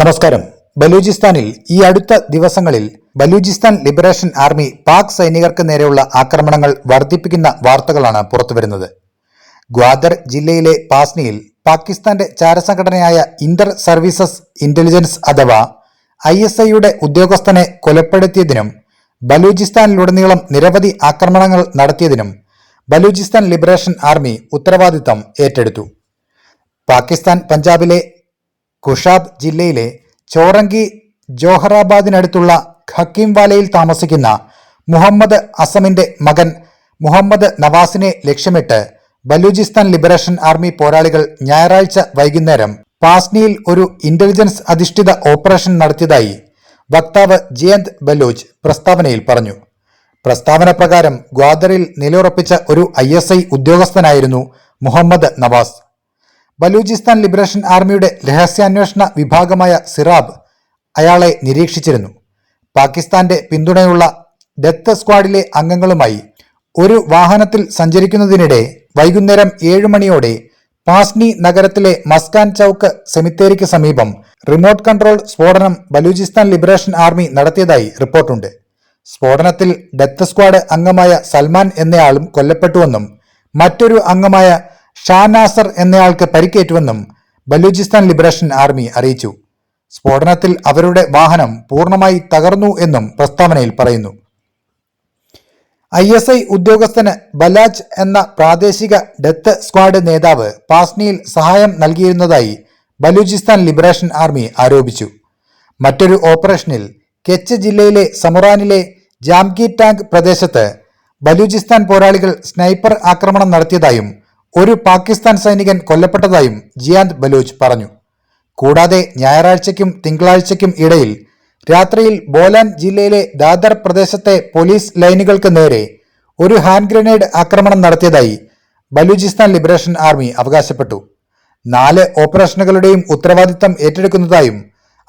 നമസ്കാരം. ബലൂചിസ്ഥാനിൽ ഈ അടുത്ത ദിവസങ്ങളിൽ ബലൂചിസ്ഥാൻ ലിബറേഷൻ ആർമി പാക് സൈനികർക്ക് നേരെയുള്ള ആക്രമണങ്ങൾ വർദ്ധിപ്പിക്കുന്ന വാർത്തകളാണ് പുറത്തുവരുന്നത്. ഗ്വാദർ ജില്ലയിലെ പാസ്നിയിൽ പാകിസ്ഥാന്റെ ചാരസംഘടനയായ ഇന്റർ സർവീസസ് ഇന്റലിജൻസ് അഥവാ ISIയുടെ ഉദ്യോഗസ്ഥനെ കൊലപ്പെടുത്തിയതിനും ബലൂചിസ്ഥാനിലുടനീളം നിരവധി ആക്രമണങ്ങൾ നടത്തിയതിനും ബലൂചിസ്ഥാൻ ലിബറേഷൻ ആർമി ഉത്തരവാദിത്തം ഏറ്റെടുത്തു. പാകിസ്ഥാൻ പഞ്ചാബിലെ കുഷാബ് ജില്ലയിലെ ചോറങ്കി ജോഹറാബാദിനടുത്തുള്ള ഖക്കീംവാലയിൽ താമസിക്കുന്ന മുഹമ്മദ് അസമിന്റെ മകൻ മുഹമ്മദ് നവാസിനെ ലക്ഷ്യമിട്ട് ബലൂചിസ്ഥാൻ ലിബറേഷൻ ആർമി പോരാളികൾ ഞായറാഴ്ച വൈകുന്നേരം പാസ്നിയിൽ ഒരു ഇന്റലിജൻസ് അധിഷ്ഠിത ഓപ്പറേഷൻ നടത്തിയതായി വക്താവ് ജിയന്ത് ബലൂച്ച് പ്രസ്താവനയിൽ പറഞ്ഞു. പ്രസ്താവന പ്രകാരം ഗ്വാദറിൽ നിലയുറപ്പിച്ച ഒരു ISI ഉദ്യോഗസ്ഥനായിരുന്നു മുഹമ്മദ് നവാസ്. ബലൂചിസ്ഥാൻ ലിബറേഷൻ ആർമിയുടെ രഹസ്യാന്വേഷണ വിഭാഗമായ സിറാബ് അയാളെ നിരീക്ഷിച്ചിരുന്നു. പാകിസ്ഥാന്റെ പിന്തുണയുള്ള ഡെത്ത് സ്ക്വാഡിലെ അംഗങ്ങളുമായി ഒരു വാഹനത്തിൽ സഞ്ചരിക്കുന്നതിനിടെ വൈകുന്നേരം 7 മണിയോടെ പാസ്നി നഗരത്തിലെ മസ്കാൻ ചൌക്ക് സെമിത്തേരിക്ക് സമീപം റിമോട്ട് കൺട്രോൾ സ്ഫോടനം ബലൂചിസ്ഥാൻ ലിബറേഷൻ ആർമി നടത്തിയതായി റിപ്പോർട്ടുണ്ട്. സ്ഫോടനത്തിൽ ഡെത്ത് സ്ക്വാഡ് അംഗമായ സൽമാൻ എന്നയാളും കൊല്ലപ്പെട്ടുവെന്നും മറ്റൊരു അംഗമായ ഷാ നാസർ എന്നയാൾക്ക് പരിക്കേറ്റുവെന്നും ബലൂചിസ്ഥാൻ ലിബറേഷൻ ആർമി അറിയിച്ചു. സ്ഫോടനത്തിൽ അവരുടെ വാഹനം പൂർണ്ണമായി തകർന്നു എന്നും പ്രസ്താവനയിൽ പറയുന്നു. ISI ഉദ്യോഗസ്ഥന് ബലാജ് എന്ന പ്രാദേശിക ഡെത്ത് സ്ക്വാഡ് നേതാവ് പാസ്നിയിൽ സഹായം നൽകിയിരുന്നതായി ബലൂചിസ്ഥാൻ ലിബറേഷൻ ആർമി ആരോപിച്ചു. മറ്റൊരു ഓപ്പറേഷനിൽ കെച്ച് ജില്ലയിലെ സമുറാനിലെ ജാംകി ടാങ്ക് പ്രദേശത്ത് ബലൂചിസ്ഥാൻ പോരാളികൾ സ്നൈപ്പർ ആക്രമണം നടത്തിയതായും ഒരു പാകിസ്ഥാൻ സൈനികൻ കൊല്ലപ്പെട്ടതായും ജിയാന്ത് ബലൂച്ച് പറഞ്ഞു. കൂടാതെ ഞായറാഴ്ചയ്ക്കും തിങ്കളാഴ്ചയ്ക്കും ഇടയിൽ രാത്രിയിൽ ബോലാൻ ജില്ലയിലെ ദാദർ പ്രദേശത്തെ പോലീസ് ലൈനുകൾക്ക് നേരെ ഒരു ഹാൻഡ് ഗ്രനേഡ് ആക്രമണം നടത്തിയതായി ബലൂചിസ്ഥാൻ ലിബറേഷൻ ആർമി അവകാശപ്പെട്ടു. 4 ഓപ്പറേഷനുകളുടെയും ഉത്തരവാദിത്തം ഏറ്റെടുക്കുന്നതായും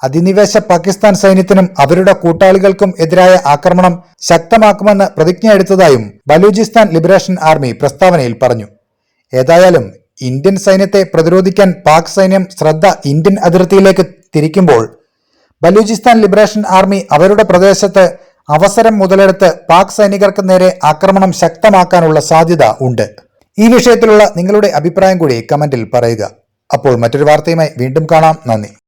അധിനിവേശ പാകിസ്ഥാൻ സൈന്യത്തിനും അവരുടെ കൂട്ടാളികൾക്കും എതിരായ ആക്രമണം ശക്തമാക്കുമെന്ന് പ്രതിജ്ഞയെടുത്തതായും ബലൂചിസ്ഥാൻ ലിബറേഷൻ ആർമി പ്രസ്താവനയിൽ പറഞ്ഞു. ഏതായാലും ഇന്ത്യൻ സൈന്യത്തെ പ്രതിരോധിക്കാൻ പാക് സൈന്യം ശ്രദ്ധ ഇന്ത്യൻ അതിർത്തിയിലേക്ക് തിരിക്കുമ്പോൾ ബലൂചിസ്ഥാൻ ലിബറേഷൻ ആർമി അവരുടെ പ്രദേശത്ത് അവസരം മുതലെടുത്ത് പാക് സൈനികർക്ക് നേരെ ആക്രമണം ശക്തമാക്കാനുള്ള സാധ്യത ഉണ്ട്. ഈ വിഷയത്തിലുള്ള നിങ്ങളുടെ അഭിപ്രായം കൂടി കമന്റിൽ പറയുക. അപ്പോൾ മറ്റൊരു വാർത്തയുമായി വീണ്ടും കാണാം. നന്ദി.